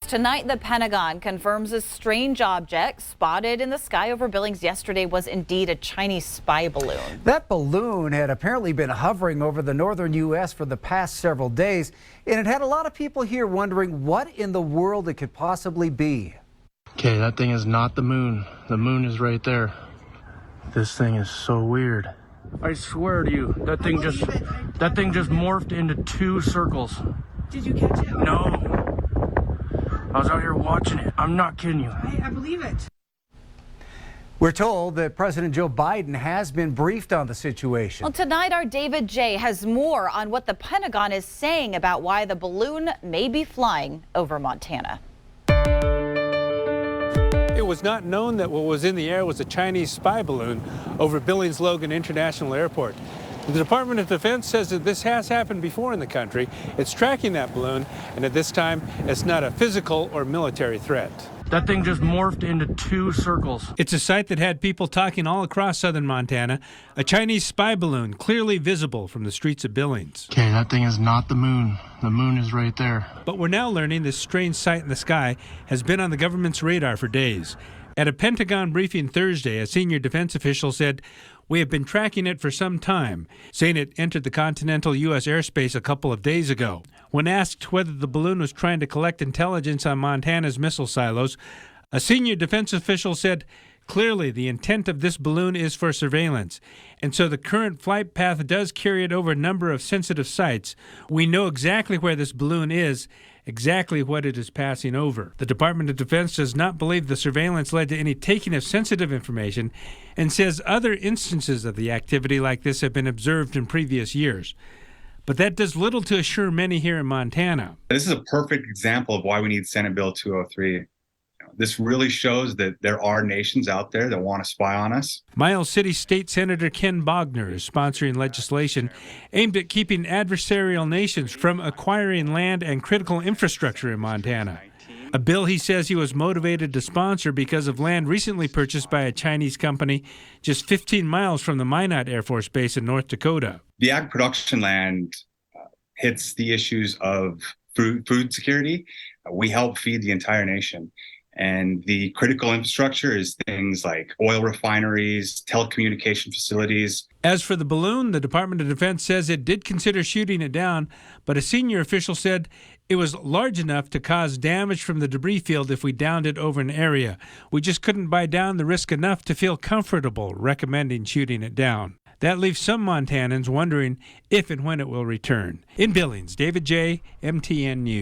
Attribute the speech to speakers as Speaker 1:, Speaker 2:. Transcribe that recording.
Speaker 1: Tonight, the Pentagon confirms a strange object spotted in the sky over Billings yesterday was indeed a Chinese spy balloon.
Speaker 2: That balloon had apparently been hovering over the northern U.S. for the past several days, and it had a lot of people here wondering what in the world it could possibly be.
Speaker 3: Okay, that thing is not the moon. The moon is right there. This thing is so weird. I swear to you, that thing just morphed into two circles.
Speaker 4: Did you catch it?
Speaker 3: No. I was out here watching it. I'm not kidding you.
Speaker 4: I believe it.
Speaker 2: We're told that President Joe Biden has been briefed on the situation.
Speaker 1: Well, tonight, our David J. has more on what the Pentagon is saying about why the balloon may be flying over Montana.
Speaker 5: It was not known that what was in the air was a Chinese spy balloon over Billings Logan International Airport. The Department of Defense says that this has happened before in the country. It's tracking that balloon, and at this time, it's not a physical or military threat.
Speaker 3: That thing just morphed into two circles.
Speaker 5: It's a sight that had people talking all across southern Montana. A Chinese spy balloon clearly visible from the streets of Billings.
Speaker 3: Okay, that thing is not the moon. The moon is right there.
Speaker 5: But we're now learning this strange sight in the sky has been on the government's radar for days. At a Pentagon briefing Thursday, a senior defense official said, "We have been tracking it for some time," saying it entered the continental U.S. airspace a couple of days ago. When asked whether the balloon was trying to collect intelligence on Montana's missile silos, a senior defense official said, "Clearly, the intent of this balloon is for surveillance, and so the current flight path does carry it over a number of sensitive sites. We know exactly where this balloon is, exactly what it is passing over." The Department of Defense does not believe the surveillance led to any taking of sensitive information and says other instances of the activity like this have been observed in previous years. But that does little to assure many here in Montana.
Speaker 6: This is a perfect example of why we need Senate Bill 203. This really shows that there are nations out there that want to spy on us.
Speaker 5: Miles City State Senator Ken Bogner is sponsoring legislation aimed at keeping adversarial nations from acquiring land and critical infrastructure in Montana. A bill he says he was motivated to sponsor because of land recently purchased by a Chinese company just 15 miles from the Minot Air Force Base in North Dakota.
Speaker 6: The ag production land hits the issues of food security. We help feed the entire nation. And the critical infrastructure is things like oil refineries, telecommunication facilities.
Speaker 5: As for the balloon, the Department of Defense says it did consider shooting it down, but a senior official said it was large enough to cause damage from the debris field if we downed it over an area. We just couldn't buy down the risk enough to feel comfortable recommending shooting it down. That leaves some Montanans wondering if and when it will return. In Billings, David J., MTN News.